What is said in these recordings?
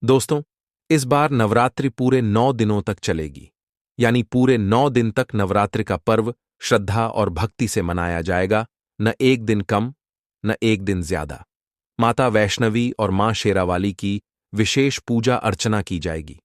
दोस्तों, इस बार नवरात्रि पूरे 9 दिनों तक चलेगी। यानी पूरे 9 दिन तक नवरात्रि का पर्व श्रद्धा और भक्ति से मनाया जाएगा। न एक दिन कम, न एक दिन ज्यादा। माता वैष्णवी और मां शेरावाली की विशेष पूजा अर्चना की जाएगी।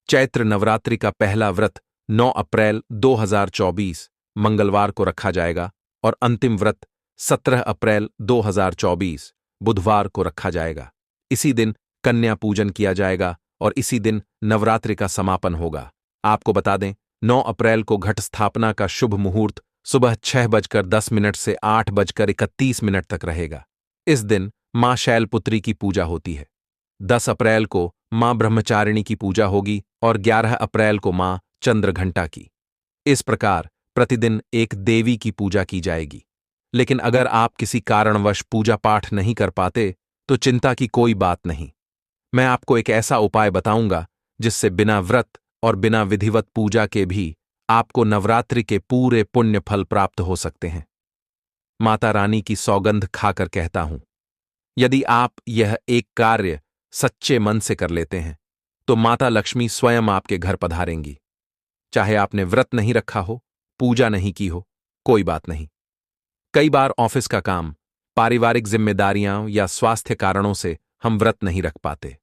चैत्र नवरात्रि का पहला व्रत 9 अप्रैल 2024 मंगलवार को रखा जाएगा और अंतिम व्रत 17 अप्रैल 2024 बुधवार को रखा जाएगा। इसी दिन कन्या पूजन किया जाएगा और इसी दिन नवरात्रि का समापन होगा। आपको बता दें, 9 अप्रैल को घट स्थापना का शुभ मुहूर्त सुबह 6:10 से 8:31 तक रहेगा। इस दिन मां शैलपुत्री की पूजा होती है। 10 अप्रैल को मां ब्रह्मचारिणी की पूजा होगी और 11 अप्रैल को मां चंद्रघंटा की। इस प्रकार प्रतिदिन एक देवी की पूजा की जाएगी। लेकिन अगर आप किसी कारणवश पूजा पाठ नहीं कर पाते तो चिंता की कोई बात नहीं। मैं आपको एक ऐसा उपाय बताऊंगा जिससे बिना व्रत और बिना विधिवत पूजा के भी आपको नवरात्रि के पूरे पुण्य फल प्राप्त हो सकते हैं। माता रानी की सौगंध खाकर कहता हूं, यदि आप यह एक कार्य सच्चे मन से कर लेते हैं तो माता लक्ष्मी स्वयं आपके घर पधारेंगी। चाहे आपने व्रत नहीं रखा हो, पूजा नहीं की हो, कोई बात नहीं। कई बार ऑफिस का काम, पारिवारिक जिम्मेदारियां या स्वास्थ्य कारणों से हम व्रत नहीं रख पाते।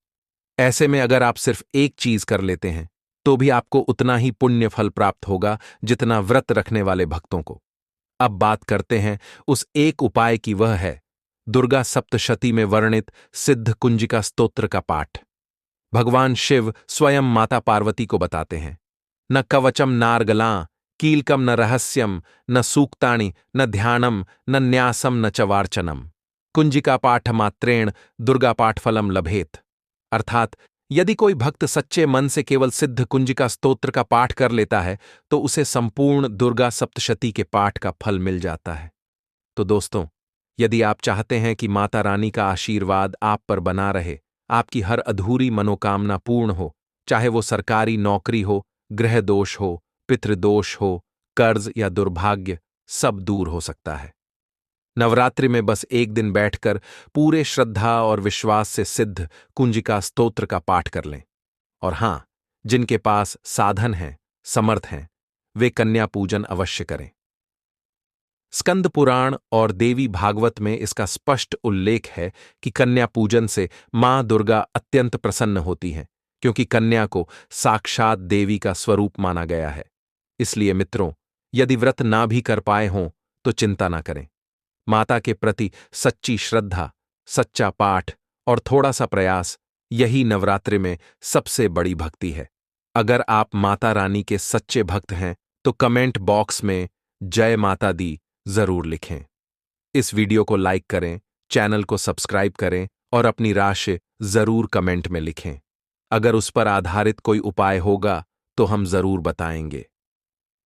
ऐसे में अगर आप सिर्फ एक चीज कर लेते हैं तो भी आपको उतना ही पुण्य फल प्राप्त होगा जितना व्रत रखने वाले भक्तों को। अब बात करते हैं उस एक उपाय की, वह है दुर्गा सप्तशती में वर्णित सिद्ध कुंजिका स्तोत्र का पाठ। भगवान शिव स्वयं माता पार्वती को बताते हैं, न कवचम नार्गलां कीलकम न रहस्यम न सूक्तानि न ध्यानम न न्यासम न च वार्चनम कुंजिका पाठ मात्रेण दुर्गा पाठ फलम लभेत। अर्थात यदि कोई भक्त सच्चे मन से केवल सिद्ध कुंजिका स्तोत्र का पाठ कर लेता है तो उसे संपूर्ण दुर्गा सप्तशती के पाठ का फल मिल जाता है। तो दोस्तों, यदि आप चाहते हैं कि माता रानी का आशीर्वाद आप पर बना रहे, आपकी हर अधूरी मनोकामना पूर्ण हो, चाहे वो सरकारी नौकरी हो, ग्रह दोष हो, पितृदोष हो, कर्ज या दुर्भाग्य, सब दूर हो सकता है। नवरात्रि में बस एक दिन बैठकर पूरे श्रद्धा और विश्वास से सिद्ध कुंजिका स्तोत्र का पाठ कर लें। और हां, जिनके पास साधन हैं, समर्थ हैं, वे कन्या पूजन अवश्य करें। स्कंद पुराण और देवी भागवत में इसका स्पष्ट उल्लेख है कि कन्या पूजन से मां दुर्गा अत्यंत प्रसन्न होती हैं, क्योंकि कन्या को साक्षात देवी का स्वरूप माना गया है। इसलिए मित्रों, यदि व्रत ना भी कर पाए हों तो चिंता ना करें। माता के प्रति सच्ची श्रद्धा, सच्चा पाठ और थोड़ा सा प्रयास, यही नवरात्रि में सबसे बड़ी भक्ति है। अगर आप माता रानी के सच्चे भक्त हैं तो कमेंट बॉक्स में जय माता दी जरूर लिखें। इस वीडियो को लाइक करें, चैनल को सब्सक्राइब करें और अपनी राय जरूर कमेंट में लिखें। अगर उस पर आधारित कोई उपाय होगा तो हम जरूर बताएंगे।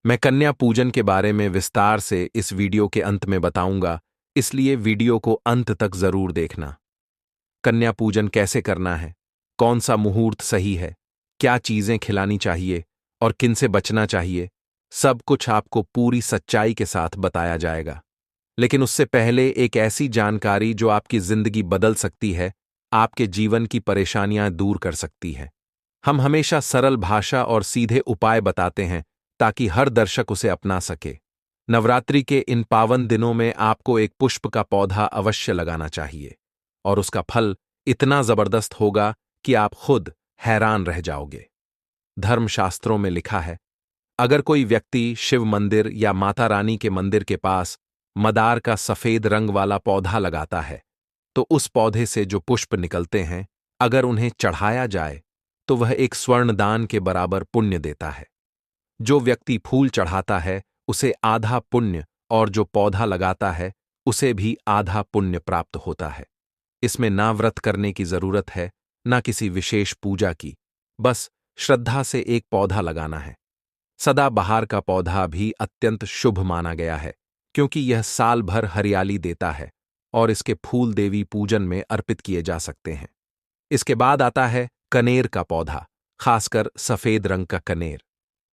मैं कन्या पूजन के बारे में विस्तार से इस वीडियो के अंत में बताऊंगा, इसलिए वीडियो को अंत तक जरूर देखना। कन्या पूजन कैसे करना है, कौन सा मुहूर्त सही है, क्या चीजें खिलानी चाहिए और किनसे बचना चाहिए, सब कुछ आपको पूरी सच्चाई के साथ बताया जाएगा। लेकिन उससे पहले एक ऐसी जानकारी जो आपकी जिंदगी बदल सकती है, आपके जीवन की परेशानियां दूर कर सकती है। हम हमेशा सरल भाषा और सीधे उपाय बताते हैं ताकि हर दर्शक उसे अपना सके। नवरात्रि के इन पावन दिनों में आपको एक पुष्प का पौधा अवश्य लगाना चाहिए और उसका फल इतना जबरदस्त होगा कि आप खुद हैरान रह जाओगे। धर्मशास्त्रों में लिखा है, अगर कोई व्यक्ति शिव मंदिर या माता रानी के मंदिर के पास मदार का सफेद रंग वाला पौधा लगाता है तो उस पौधे से जो पुष्प निकलते हैं, अगर उन्हें चढ़ाया जाए तो वह एक स्वर्ण दान के बराबर पुण्य देता है। जो व्यक्ति फूल चढ़ाता है उसे आधा पुण्य और जो पौधा लगाता है उसे भी आधा पुण्य प्राप्त होता है। इसमें ना व्रत करने की जरूरत है, ना किसी विशेष पूजा की, बस श्रद्धा से एक पौधा लगाना है। सदाबहार का पौधा भी अत्यंत शुभ माना गया है, क्योंकि यह साल भर हरियाली देता है और इसके फूल देवी पूजन में अर्पित किए जा सकते हैं। इसके बाद आता है कनेर का पौधा, खासकर सफेद रंग का कनेर।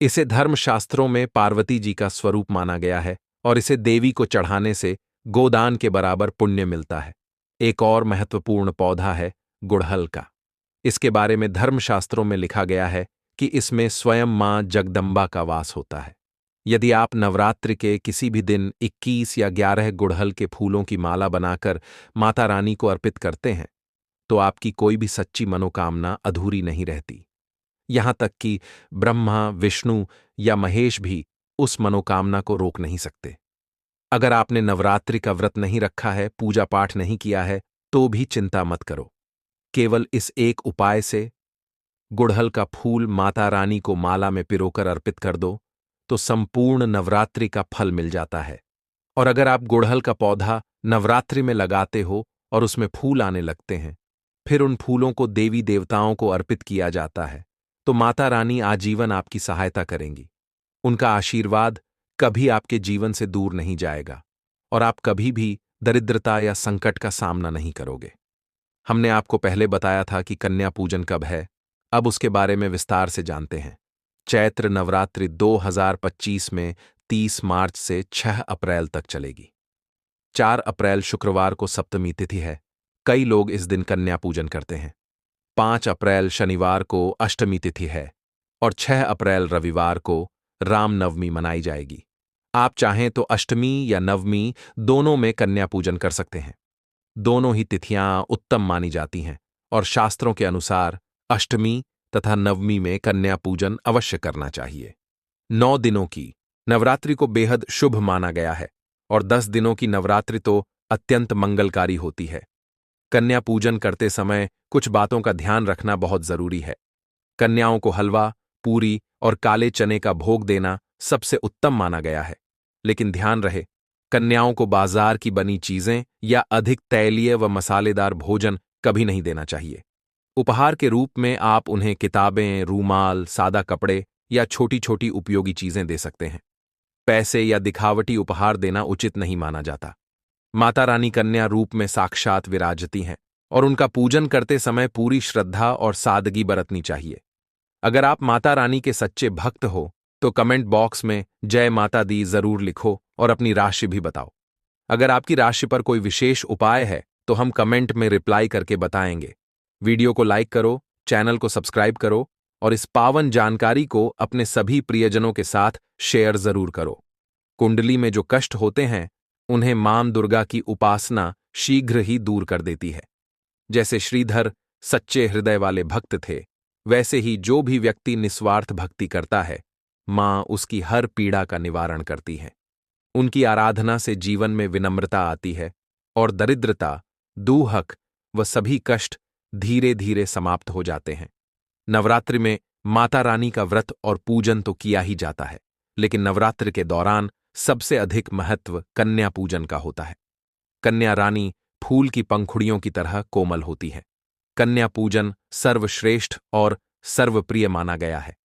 इसे धर्मशास्त्रों में पार्वती जी का स्वरूप माना गया है और इसे देवी को चढ़ाने से गोदान के बराबर पुण्य मिलता है। एक और महत्वपूर्ण पौधा है गुड़हल का। इसके बारे में धर्मशास्त्रों में लिखा गया है कि इसमें स्वयं मां जगदम्बा का वास होता है। यदि आप नवरात्रि के किसी भी दिन 21 या 11 गुड़हल के फूलों की माला बनाकर माता रानी को अर्पित करते हैं, तो आपकी कोई भी सच्ची मनोकामना अधूरी नहीं रहती। यहां तक कि ब्रह्मा, विष्णु या महेश भी उस मनोकामना को रोक नहीं सकते। अगर आपने नवरात्रि का व्रत नहीं रखा है, पूजा पाठ नहीं किया है, तो भी चिंता मत करो। केवल इस एक उपाय से गुड़हल का फूल माता रानी को माला में पिरोकर अर्पित कर दो, तो संपूर्ण नवरात्रि का फल मिल जाता है। और अगर आप गुड़हल का पौधा नवरात्रि में लगाते हो और उसमें फूल आने लगते हैं, फिर उन फूलों को देवी देवताओं को अर्पित किया जाता है, तो माता रानी आजीवन आपकी सहायता करेंगी। उनका आशीर्वाद कभी आपके जीवन से दूर नहीं जाएगा और आप कभी भी दरिद्रता या संकट का सामना नहीं करोगे। हमने आपको पहले बताया था कि कन्या पूजन कब है, अब उसके बारे में विस्तार से जानते हैं। चैत्र नवरात्रि 2025 में 30 मार्च से 6 अप्रैल तक चलेगी। 4 अप्रैल शुक्रवार को सप्तमी तिथि है, कई लोग इस दिन कन्या पूजन करते हैं। 5 अप्रैल शनिवार को अष्टमी तिथि है और 6 अप्रैल रविवार को रामनवमी मनाई जाएगी। आप चाहें तो अष्टमी या नवमी दोनों में कन्या पूजन कर सकते हैं। दोनों ही तिथियां उत्तम मानी जाती हैं और शास्त्रों के अनुसार अष्टमी तथा नवमी में कन्या पूजन अवश्य करना चाहिए। 9 दिनों की नवरात्रि को बेहद शुभ माना गया है और 10 दिनों की नवरात्रि तो अत्यंत मंगलकारी होती है। कन्या पूजन करते समय कुछ बातों का ध्यान रखना बहुत जरूरी है। कन्याओं को हलवा, पूरी और काले चने का भोग देना सबसे उत्तम माना गया है, लेकिन ध्यान रहे, कन्याओं को बाजार की बनी चीजें या अधिक तैलीय व मसालेदार भोजन कभी नहीं देना चाहिए। उपहार के रूप में आप उन्हें किताबें, रूमाल, सादा कपड़े या छोटी छोटी उपयोगी चीजें दे सकते हैं। पैसे या दिखावटी उपहार देना उचित नहीं माना जाता। माता रानी कन्या रूप में साक्षात विराजती हैं और उनका पूजन करते समय पूरी श्रद्धा और सादगी बरतनी चाहिए। अगर आप माता रानी के सच्चे भक्त हो तो कमेंट बॉक्स में जय माता दी जरूर लिखो और अपनी राशि भी बताओ। अगर आपकी राशि पर कोई विशेष उपाय है तो हम कमेंट में रिप्लाई करके बताएंगे। वीडियो को लाइक करो, चैनल को सब्सक्राइब करो और इस पावन जानकारी को अपने सभी प्रियजनों के साथ शेयर जरूर करो। कुंडली में जो कष्ट होते हैं उन्हें मां दुर्गा की उपासना शीघ्र ही दूर कर देती है। जैसे श्रीधर सच्चे हृदय वाले भक्त थे, वैसे ही जो भी व्यक्ति निस्वार्थ भक्ति करता है, मां उसकी हर पीड़ा का निवारण करती है। उनकी आराधना से जीवन में विनम्रता आती है और दरिद्रता, दूहक व सभी कष्ट धीरे धीरे समाप्त हो जाते हैं। नवरात्रि में माता रानी का व्रत और पूजन तो किया ही जाता है, लेकिन नवरात्रि के दौरान सबसे अधिक महत्व कन्या पूजन का होता है। कन्या रानी फूल की पंखुड़ियों की तरह कोमल होती है। कन्या पूजन सर्वश्रेष्ठ और सर्वप्रिय माना गया है।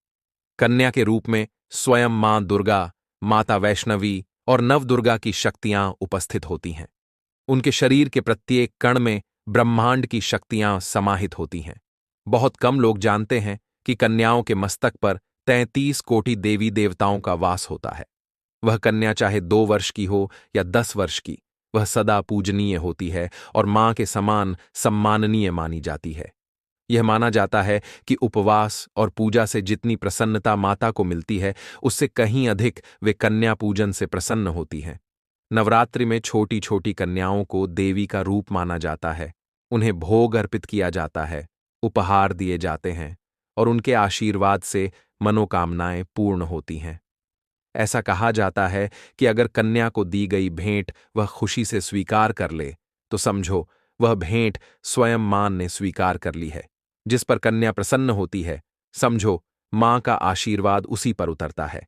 कन्या के रूप में स्वयं मां दुर्गा, माता वैष्णवी और नवदुर्गा की शक्तियां उपस्थित होती हैं। उनके शरीर के प्रत्येक कण में ब्रह्मांड की शक्तियां समाहित होती हैं। बहुत कम लोग जानते हैं कि कन्याओं के मस्तक पर 33 कोटि देवी देवताओं का वास होता है। वह कन्या चाहे 2 वर्ष की हो या 10 वर्ष की, वह सदा पूजनीय होती है और मां के समान सम्माननीय मानी जाती है। यह माना जाता है कि उपवास और पूजा से जितनी प्रसन्नता माता को मिलती है, उससे कहीं अधिक वे कन्या पूजन से प्रसन्न होती हैं। नवरात्रि में छोटी छोटी कन्याओं को देवी का रूप माना जाता है। उन्हें भोग अर्पित किया जाता है, उपहार दिए जाते हैं और उनके आशीर्वाद से मनोकामनाएं पूर्ण होती हैं। ऐसा कहा जाता है कि अगर कन्या को दी गई भेंट वह खुशी से स्वीकार कर ले, तो समझो वह भेंट स्वयं मां ने स्वीकार कर ली है। जिस पर कन्या प्रसन्न होती है, समझो मां का आशीर्वाद उसी पर उतरता है।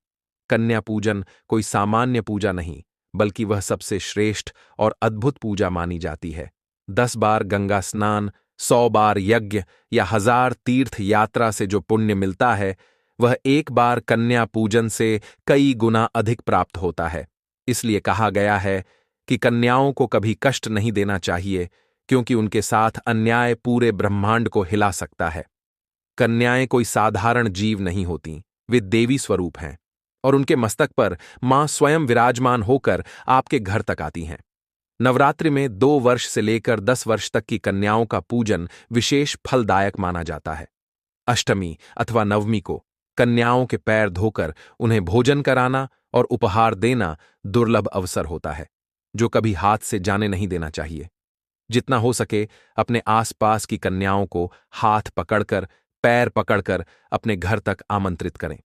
कन्या पूजन कोई सामान्य पूजा नहीं, बल्कि वह सबसे श्रेष्ठ और अद्भुत पूजा मानी जाती है। 10 बार गंगा स्नान, 100 बार यज्ञ या 1000 तीर्थ यात्रा से जो पुण्य मिलता है, वह एक बार कन्या पूजन से कई गुना अधिक प्राप्त होता है। इसलिए कहा गया है कि कन्याओं को कभी कष्ट नहीं देना चाहिए, क्योंकि उनके साथ अन्याय पूरे ब्रह्मांड को हिला सकता है। कन्याएं कोई साधारण जीव नहीं होती, वे देवी स्वरूप हैं और उनके मस्तक पर मां स्वयं विराजमान होकर आपके घर तक आती हैं। नवरात्रि में 2 वर्ष से लेकर 10 वर्ष तक की कन्याओं का पूजन विशेष फलदायक माना जाता है। अष्टमी अथवा नवमी को कन्याओं के पैर धोकर उन्हें भोजन कराना और उपहार देना दुर्लभ अवसर होता है, जो कभी हाथ से जाने नहीं देना चाहिए। जितना हो सके अपने आसपास की कन्याओं को हाथ पकड़कर, पैर पकड़कर अपने घर तक आमंत्रित करें।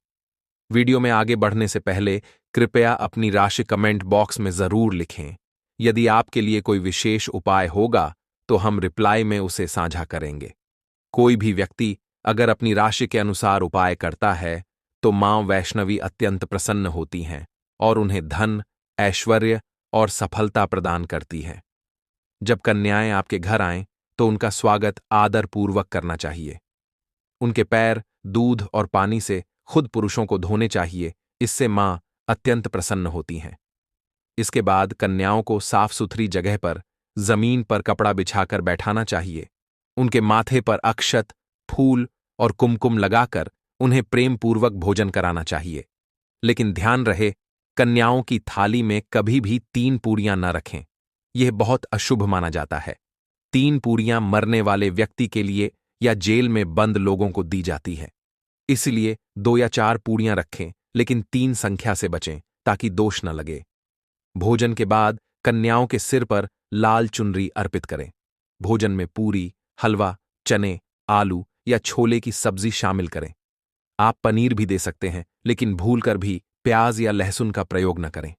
वीडियो में आगे बढ़ने से पहले कृपया अपनी राशि कमेंट बॉक्स में जरूर लिखें। यदि आपके लिए कोई विशेष उपाय होगा तो हम रिप्लाई में उसे साझा करेंगे। कोई भी व्यक्ति अगर अपनी राशि के अनुसार उपाय करता है तो मां वैष्णवी अत्यंत प्रसन्न होती हैं और उन्हें धन, ऐश्वर्य और सफलता प्रदान करती हैं। जब कन्याएं आपके घर आएं तो उनका स्वागत आदरपूर्वक करना चाहिए। उनके पैर दूध और पानी से खुद पुरुषों को धोने चाहिए, इससे मां अत्यंत प्रसन्न होती हैं। इसके बाद कन्याओं को साफ सुथरी जगह पर जमीन पर कपड़ा बिछाकर बैठाना चाहिए। उनके माथे पर अक्षत, फूल और कुमकुम लगाकर उन्हें प्रेम पूर्वक भोजन कराना चाहिए। लेकिन ध्यान रहे, कन्याओं की थाली में कभी भी 3 पूरियां न रखें। यह बहुत अशुभ माना जाता है। 3 पूरियां मरने वाले व्यक्ति के लिए या जेल में बंद लोगों को दी जाती है। इसलिए 2 या 4 पूरियां रखें, लेकिन 3 संख्या से बचें ताकि दोष न लगे। भोजन के बाद कन्याओं के सिर पर लाल चुनरी अर्पित करें। भोजन में पूरी, हलवा, चने, आलू या छोले की सब्जी शामिल करें। आप पनीर भी दे सकते हैं, लेकिन भूलकर भी प्याज या लहसुन का प्रयोग न करें।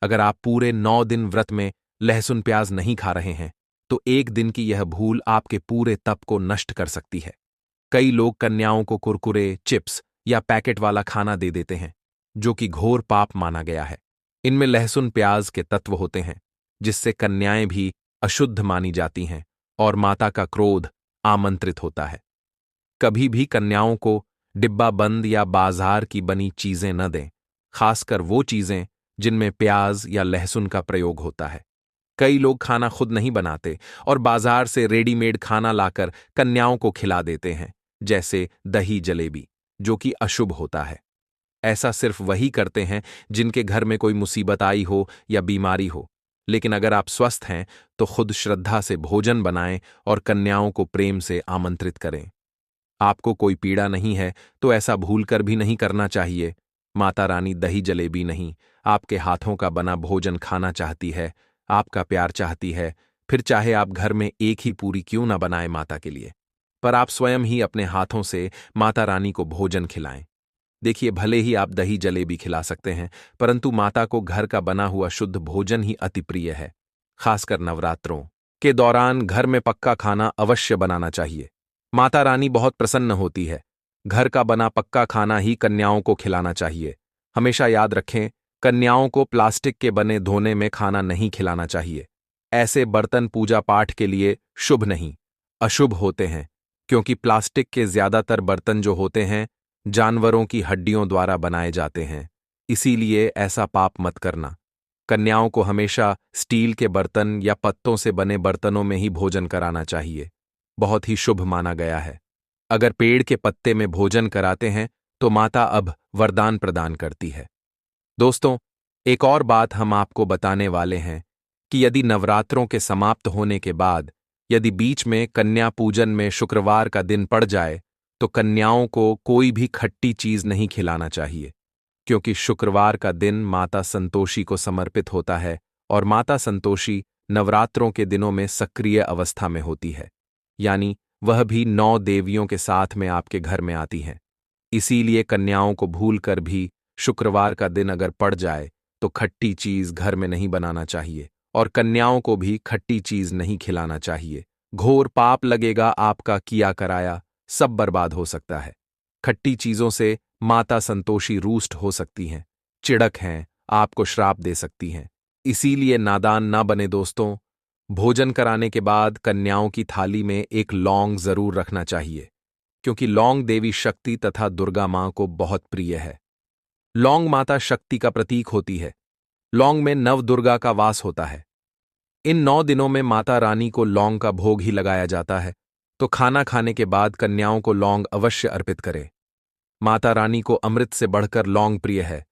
अगर आप पूरे 9 दिन व्रत में लहसुन प्याज नहीं खा रहे हैं तो एक दिन की यह भूल आपके पूरे तप को नष्ट कर सकती है। कई लोग कन्याओं को कुरकुरे, चिप्स या पैकेट वाला खाना दे देते हैं, जो कि घोर पाप माना गया है। इनमें लहसुन प्याज के तत्व होते हैं, जिससे कन्याएं भी अशुद्ध मानी जाती हैं और माता का क्रोध आमंत्रित होता है। कभी भी कन्याओं को डिब्बा बंद या बाजार की बनी चीजें न दें, खासकर वो चीजें जिनमें प्याज या लहसुन का प्रयोग होता है। कई लोग खाना खुद नहीं बनाते और बाजार से रेडीमेड खाना लाकर कन्याओं को खिला देते हैं, जैसे दही जलेबी, जो कि अशुभ होता है। ऐसा सिर्फ वही करते हैं जिनके घर में कोई मुसीबत आई हो या बीमारी हो। लेकिन अगर आप स्वस्थ हैं तो खुद श्रद्धा से भोजन बनाएं और कन्याओं को प्रेम से आमंत्रित करें। आपको कोई पीड़ा नहीं है तो ऐसा भूलकर भी नहीं करना चाहिए। माता रानी दही जलेबी नहीं, आपके हाथों का बना भोजन खाना चाहती है, आपका प्यार चाहती है। फिर चाहे आप घर में एक ही पूरी क्यों ना बनाएं माता के लिए, पर आप स्वयं ही अपने हाथों से माता रानी को भोजन खिलाएं। देखिए, भले ही आप दही जलेबी खिला सकते हैं, परंतु माता को घर का बना हुआ शुद्ध भोजन ही अति प्रिय है। खासकर नवरात्रों के दौरान घर में पक्का खाना अवश्य बनाना चाहिए। माता रानी बहुत प्रसन्न होती है। घर का बना पक्का खाना ही कन्याओं को खिलाना चाहिए। हमेशा याद रखें, कन्याओं को प्लास्टिक के बने धोने में खाना नहीं खिलाना चाहिए। ऐसे बर्तन पूजा पाठ के लिए शुभ नहीं, अशुभ होते हैं, क्योंकि प्लास्टिक के ज्यादातर बर्तन जो होते हैं जानवरों की हड्डियों द्वारा बनाए जाते हैं। इसीलिए ऐसा पाप मत करना। कन्याओं को हमेशा स्टील के बर्तन या पत्तों से बने बर्तनों में ही भोजन कराना चाहिए। बहुत ही शुभ माना गया है। अगर पेड़ के पत्ते में भोजन कराते हैं तो माता अब वरदान प्रदान करती है। दोस्तों, एक और बात हम आपको बताने वाले हैं कि यदि नवरात्रों के समाप्त होने के बाद यदि बीच में कन्या पूजन में शुक्रवार का दिन पड़ जाए तो कन्याओं को कोई भी खट्टी चीज नहीं खिलाना चाहिए, क्योंकि शुक्रवार का दिन माता संतोषी को समर्पित होता है और माता संतोषी नवरात्रों के दिनों में सक्रिय अवस्था में होती है, यानी वह भी 9 देवियों के साथ में आपके घर में आती हैं। इसीलिए कन्याओं को भूलकर भी शुक्रवार का दिन अगर पड़ जाए तो खट्टी चीज घर में नहीं बनाना चाहिए और कन्याओं को भी खट्टी चीज नहीं खिलाना चाहिए। घोर पाप लगेगा, आपका किया कराया सब बर्बाद हो सकता है। खट्टी चीजों से माता संतोषी रूष्ट हो सकती हैं, चिड़क हैं, आपको श्राप दे सकती हैं। इसीलिए नादान ना बने दोस्तों। भोजन कराने के बाद कन्याओं की थाली में एक लौंग जरूर रखना चाहिए, क्योंकि लौंग देवी शक्ति तथा दुर्गा मां को बहुत प्रिय है। लौंग माता शक्ति का प्रतीक होती है। लौंग में नव दुर्गा का वास होता है। इन 9 दिनों में माता रानी को लौंग का भोग ही लगाया जाता है, तो खाना खाने के बाद कन्याओं को लौंग अवश्य अर्पित करें। माता रानी को अमृत से बढ़कर लौंग प्रिय है,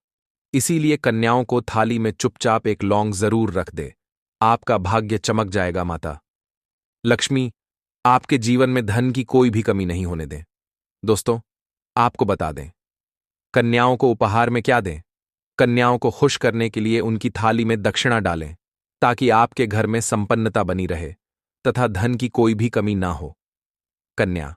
इसीलिए कन्याओं को थाली में चुपचाप एक लौंग जरूर रख दे। आपका भाग्य चमक जाएगा। माता लक्ष्मी आपके जीवन में धन की कोई भी कमी नहीं होने दें। दोस्तों, आपको बता दें, कन्याओं को उपहार में क्या दें? कन्याओं को खुश करने के लिए उनकी थाली में दक्षिणा डालें, ताकि आपके घर में संपन्नता बनी रहे तथा धन की कोई भी कमी ना हो। कन्या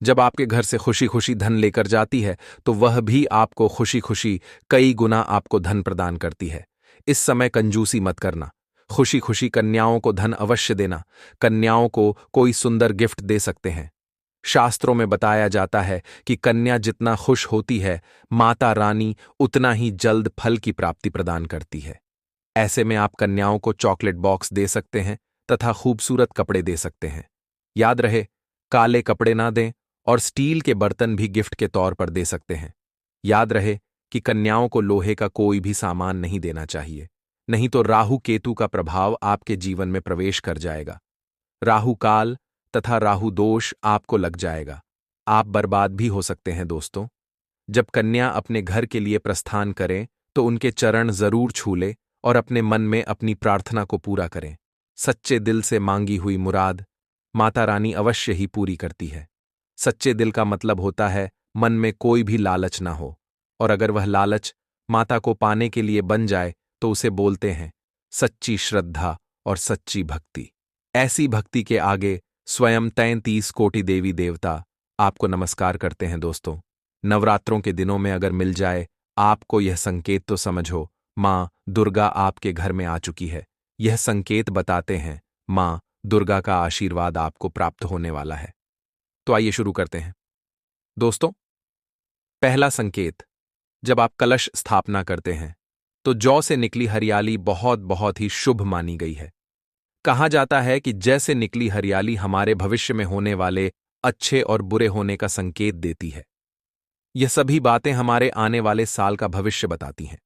जब आपके घर से खुशी खुशी धन लेकर जाती है, तो वह भी आपको खुशी खुशी कई गुना आपको धन प्रदान करती है। इस समय कंजूसी मत करना, खुशी खुशी कन्याओं को धन अवश्य देना। कन्याओं को कोई सुंदर गिफ्ट दे सकते हैं। शास्त्रों में बताया जाता है कि कन्या जितना खुश होती है, माता रानी उतना ही जल्द फल की प्राप्ति प्रदान करती है। ऐसे में आप कन्याओं को चॉकलेट बॉक्स दे सकते हैं तथा खूबसूरत कपड़े दे सकते हैं। याद रहे, काले कपड़े ना दें और स्टील के बर्तन भी गिफ्ट के तौर पर दे सकते हैं। याद रहे कि कन्याओं को लोहे का कोई भी सामान नहीं देना चाहिए, नहीं तो राहु केतु का प्रभाव आपके जीवन में प्रवेश कर जाएगा। राहु काल तथा राहु दोष आपको लग जाएगा। आप बर्बाद भी हो सकते हैं। दोस्तों, जब कन्या अपने घर के लिए प्रस्थान करें तो उनके चरण जरूर छू ले और अपने मन में अपनी प्रार्थना को पूरा करें। सच्चे दिल से मांगी हुई मुराद माता रानी अवश्य ही पूरी करती है। सच्चे दिल का मतलब होता है मन में कोई भी लालच ना हो, और अगर वह लालच माता को पाने के लिए बन जाए तो उसे बोलते हैं सच्ची श्रद्धा और सच्ची भक्ति। ऐसी भक्ति के आगे स्वयं 33 कोटि देवी देवता आपको नमस्कार करते हैं। दोस्तों, नवरात्रों के दिनों में अगर मिल जाए आपको यह संकेत, तो समझो मां दुर्गा आपके घर में आ चुकी है। यह संकेत बताते हैं मां दुर्गा का आशीर्वाद आपको प्राप्त होने वाला है। तो आइए शुरू करते हैं। दोस्तों, पहला संकेत, जब आप कलश स्थापना करते हैं तो जौ से निकली हरियाली बहुत बहुत ही शुभ मानी गई है। कहा जाता है कि जैसे निकली हरियाली हमारे भविष्य में होने वाले अच्छे और बुरे होने का संकेत देती है। यह सभी बातें हमारे आने वाले साल का भविष्य बताती हैं।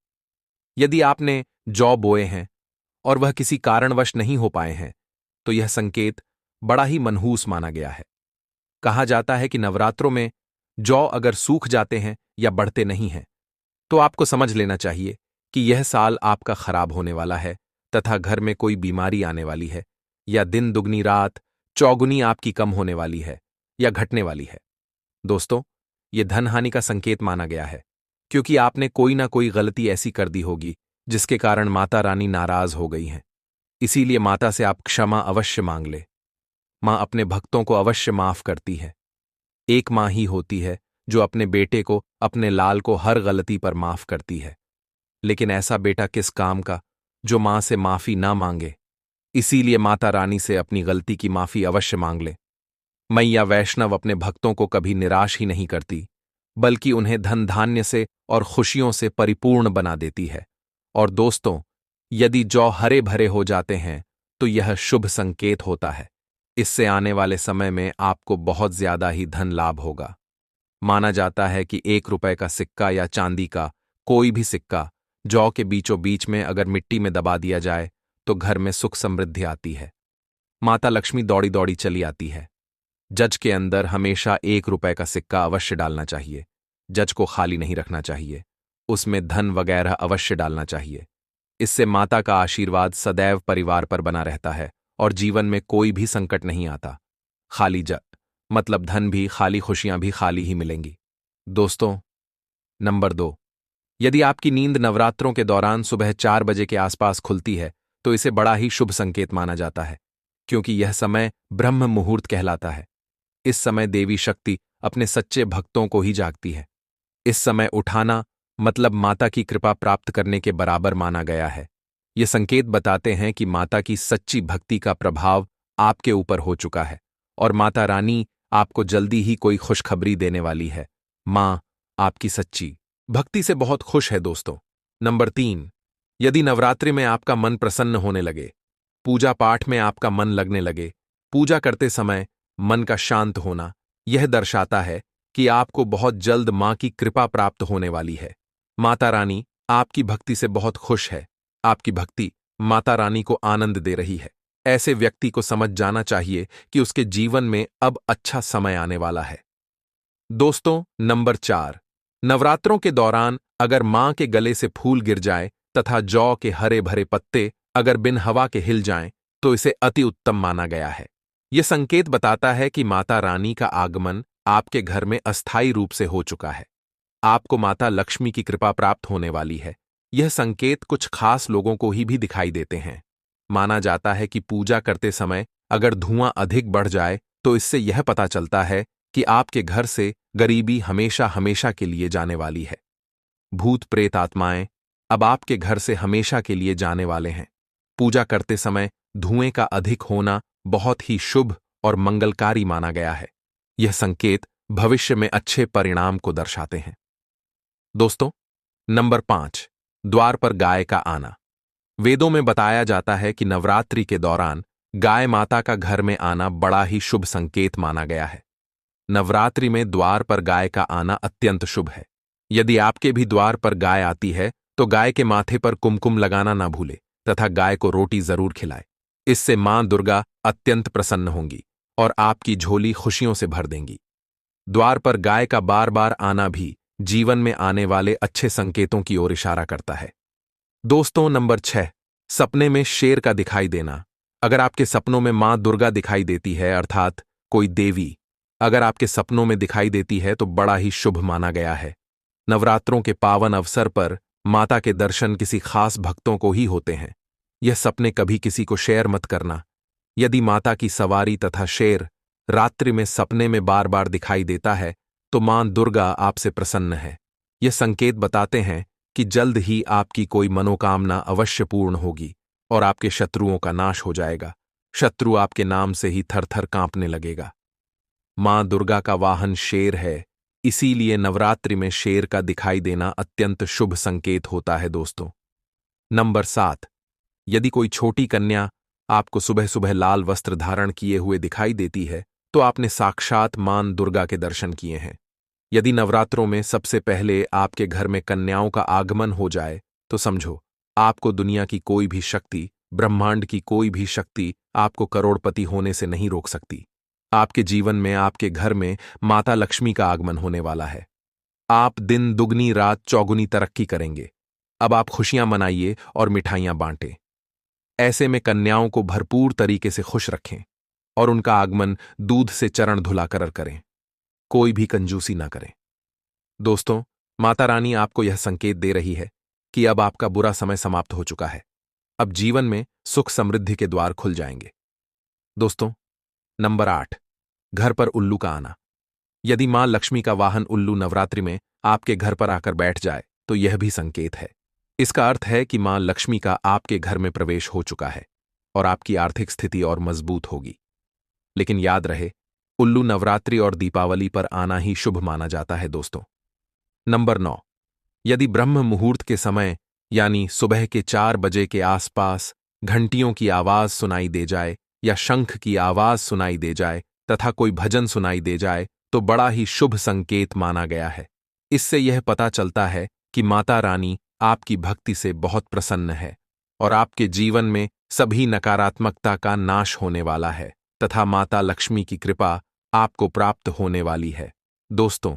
यदि आपने जौ बोए हैं और वह किसी कारणवश नहीं हो पाए हैं, तो यह संकेत बड़ा ही मनहूस माना गया है। कहा जाता है कि नवरात्रों में जौ अगर सूख जाते हैं या बढ़ते नहीं हैं, तो आपको समझ लेना चाहिए कि यह साल आपका खराब होने वाला है तथा घर में कोई बीमारी आने वाली है, या दिन दुगनी रात चौगुनी आपकी कम होने वाली है या घटने वाली है। दोस्तों, यह धन हानि का संकेत माना गया है, क्योंकि आपने कोई ना कोई गलती ऐसी कर दी होगी जिसके कारण माता रानी नाराज हो गई हैं। इसीलिए माता से आप क्षमा अवश्य मांग ले। मां अपने भक्तों को अवश्य माफ करती है। एक मां ही होती है जो अपने बेटे को, अपने लाल को हर गलती पर माफ करती है। लेकिन ऐसा बेटा किस काम का जो मां से माफी ना मांगे। इसीलिए माता रानी से अपनी गलती की माफी अवश्य मांग ले। मैया वैष्णव अपने भक्तों को कभी निराश ही नहीं करती, बल्कि उन्हें धन धान्य से और खुशियों से परिपूर्ण बना देती है। और दोस्तों, यदि जौ हरे भरे हो जाते हैं तो यह शुभ संकेत होता है। इससे आने वाले समय में आपको बहुत ज्यादा ही धन लाभ होगा। माना जाता है कि 1 रुपए का सिक्का या चांदी का कोई भी सिक्का जौ के बीचों बीच में अगर मिट्टी में दबा दिया जाए तो घर में सुख समृद्धि आती है। माता लक्ष्मी दौड़ी दौड़ी चली आती है। जज के अंदर हमेशा 1 रुपए का सिक्का अवश्य डालना चाहिए। जज को खाली नहीं रखना चाहिए, उसमें धन वगैरह अवश्य डालना चाहिए। इससे माता का आशीर्वाद सदैव परिवार पर बना रहता है और जीवन में कोई भी संकट नहीं आता। खाली जज मतलब धन भी खाली, खुशियां भी खाली ही मिलेंगी। दोस्तों, नंबर 2, यदि आपकी नींद नवरात्रों के दौरान सुबह 4 बजे के आसपास खुलती है तो इसे बड़ा ही शुभ संकेत माना जाता है, क्योंकि यह समय ब्रह्म मुहूर्त कहलाता है। इस समय देवी शक्ति अपने सच्चे भक्तों को ही जागती है। इस समय उठाना मतलब माता की कृपा प्राप्त करने के बराबर माना गया है। ये संकेत बताते हैं कि माता की सच्ची भक्ति का प्रभाव आपके ऊपर हो चुका है और माता रानी आपको जल्दी ही कोई खुशखबरी देने वाली है। मां आपकी सच्ची भक्ति से बहुत खुश है। दोस्तों, नंबर 3, यदि नवरात्रि में आपका मन प्रसन्न होने लगे, पूजा पाठ में आपका मन लगने लगे, पूजा करते समय मन का शांत होना, यह दर्शाता है कि आपको बहुत जल्द मां की कृपा प्राप्त होने वाली है। माता रानी आपकी भक्ति से बहुत खुश है। आपकी भक्ति माता रानी को आनंद दे रही है। ऐसे व्यक्ति को समझ जाना चाहिए कि उसके जीवन में अब अच्छा समय आने वाला है। दोस्तों, नंबर 4, नवरात्रों के दौरान अगर मां के गले से फूल गिर जाए तथा जौ के हरे भरे पत्ते अगर बिन हवा के हिल जाएं तो इसे अति उत्तम माना गया है। यह संकेत बताता है कि माता रानी का आगमन आपके घर में अस्थायी रूप से हो चुका है। आपको माता लक्ष्मी की कृपा प्राप्त होने वाली है। यह संकेत कुछ खास लोगों को ही भी दिखाई देते हैं। माना जाता है कि पूजा करते समय अगर धुआं अधिक बढ़ जाए तो इससे यह पता चलता है कि आपके घर से गरीबी हमेशा हमेशा के लिए जाने वाली है। भूत प्रेत आत्माएं अब आपके घर से हमेशा के लिए जाने वाले हैं। पूजा करते समय धुएं का अधिक होना बहुत ही शुभ और मंगलकारी माना गया है। यह संकेत भविष्य में अच्छे परिणाम को दर्शाते हैं। दोस्तों, नंबर 5, द्वार पर गाय का आना। वेदों में बताया जाता है कि नवरात्रि के दौरान गाय माता का घर में आना बड़ा ही शुभ संकेत माना गया है। नवरात्रि में द्वार पर गाय का आना अत्यंत शुभ है। यदि आपके भी द्वार पर गाय आती है तो गाय के माथे पर कुमकुम लगाना ना भूले तथा गाय को रोटी जरूर खिलाए। इससे मां दुर्गा अत्यंत प्रसन्न होंगी और आपकी झोली खुशियों से भर देंगी। द्वार पर गाय का बार बार आना भी जीवन में आने वाले अच्छे संकेतों की ओर इशारा करता है। दोस्तों, नंबर 6, सपने में शेर का दिखाई देना। अगर आपके सपनों में मां दुर्गा दिखाई देती है, अर्थात कोई देवी अगर आपके सपनों में दिखाई देती है तो बड़ा ही शुभ माना गया है। नवरात्रों के पावन अवसर पर माता के दर्शन किसी खास भक्तों को ही होते हैं। यह सपने कभी किसी को शेयर मत करना। यदि माता की सवारी तथा शेर रात्रि में सपने में बार बार दिखाई देता है तो मां दुर्गा आपसे प्रसन्न है। यह संकेत बताते हैं कि जल्द ही आपकी कोई मनोकामना अवश्य पूर्ण होगी और आपके शत्रुओं का नाश हो जाएगा। शत्रु आपके नाम से ही थर-थर कांपने लगेगा। मां दुर्गा का वाहन शेर है, इसीलिए नवरात्रि में शेर का दिखाई देना अत्यंत शुभ संकेत होता है। दोस्तों, नंबर 7, यदि कोई छोटी कन्या आपको सुबह सुबह लाल वस्त्र धारण किए हुए दिखाई देती है तो आपने साक्षात मां दुर्गा के दर्शन किए हैं। यदि नवरात्रों में सबसे पहले आपके घर में कन्याओं का आगमन हो जाए तो समझो आपको दुनिया की कोई भी शक्ति, ब्रह्मांड की कोई भी शक्ति आपको करोड़पति होने से नहीं रोक सकती। आपके जीवन में, आपके घर में माता लक्ष्मी का आगमन होने वाला है। आप दिन दुगनी रात चौगुनी तरक्की करेंगे। अब आप खुशियां मनाइए और मिठाइयां बांटें। ऐसे में कन्याओं को भरपूर तरीके से खुश रखें और उनका आगमन दूध से चरण धुलाकर करें। कोई भी कंजूसी ना करें। दोस्तों, माता रानी आपको यह संकेत दे रही है कि अब आपका बुरा समय समाप्त हो चुका है। अब जीवन में सुख समृद्धि के द्वार खुल जाएंगे। दोस्तों, नंबर 8, घर पर उल्लू का आना। यदि मां लक्ष्मी का वाहन उल्लू नवरात्रि में आपके घर पर आकर बैठ जाए तो यह भी संकेत है। इसका अर्थ है कि मां लक्ष्मी का आपके घर में प्रवेश हो चुका है और आपकी आर्थिक स्थिति और मजबूत होगी। लेकिन याद रहे, उल्लू नवरात्रि और दीपावली पर आना ही शुभ माना जाता है। दोस्तों, नंबर 9, यदि ब्रह्म मुहूर्त के समय यानी सुबह के 4 बजे के आसपास घंटियों की आवाज सुनाई दे जाए या शंख की आवाज सुनाई दे जाए तथा कोई भजन सुनाई दे जाए तो बड़ा ही शुभ संकेत माना गया है। इससे यह पता चलता है कि माता रानी आपकी भक्ति से बहुत प्रसन्न है और आपके जीवन में सभी नकारात्मकता का नाश होने वाला है तथा माता लक्ष्मी की कृपा आपको प्राप्त होने वाली है। दोस्तों,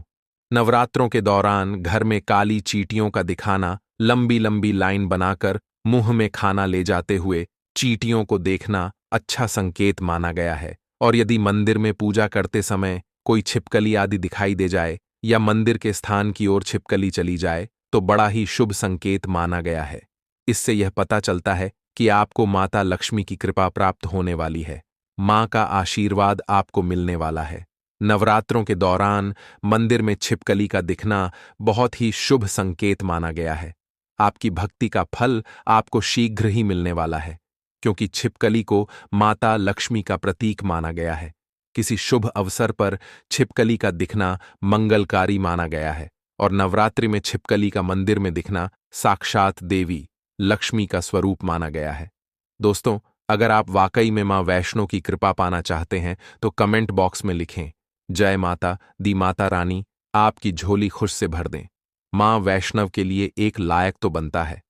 नवरात्रों के दौरान घर में काली चींटियों का दिखाना, लंबी लंबी लाइन बनाकर मुंह में खाना ले जाते हुए चींटियों को देखना अच्छा संकेत माना गया है। और यदि मंदिर में पूजा करते समय कोई छिपकली आदि दिखाई दे जाए या मंदिर के स्थान की ओर छिपकली चली जाए तो बड़ा ही शुभ संकेत माना गया है। इससे यह पता चलता है कि आपको माता लक्ष्मी की कृपा प्राप्त होने वाली है। मां का आशीर्वाद आपको मिलने वाला है। नवरात्रों के दौरान मंदिर में छिपकली का दिखना बहुत ही शुभ संकेत माना गया है। आपकी भक्ति का फल आपको शीघ्र ही मिलने वाला है, क्योंकि छिपकली को माता लक्ष्मी का प्रतीक माना गया है। किसी शुभ अवसर पर छिपकली का दिखना मंगलकारी माना गया है और नवरात्रि में छिपकली का मंदिर में दिखना साक्षात देवी लक्ष्मी का स्वरूप माना गया है। दोस्तों, अगर आप वाकई में मां वैष्णो की कृपा पाना चाहते हैं तो कमेंट बॉक्स में लिखें, जय माता दी माता रानी आपकी झोली खुश से भर दें। मां वैष्णव के लिए एक लायक तो बनता है।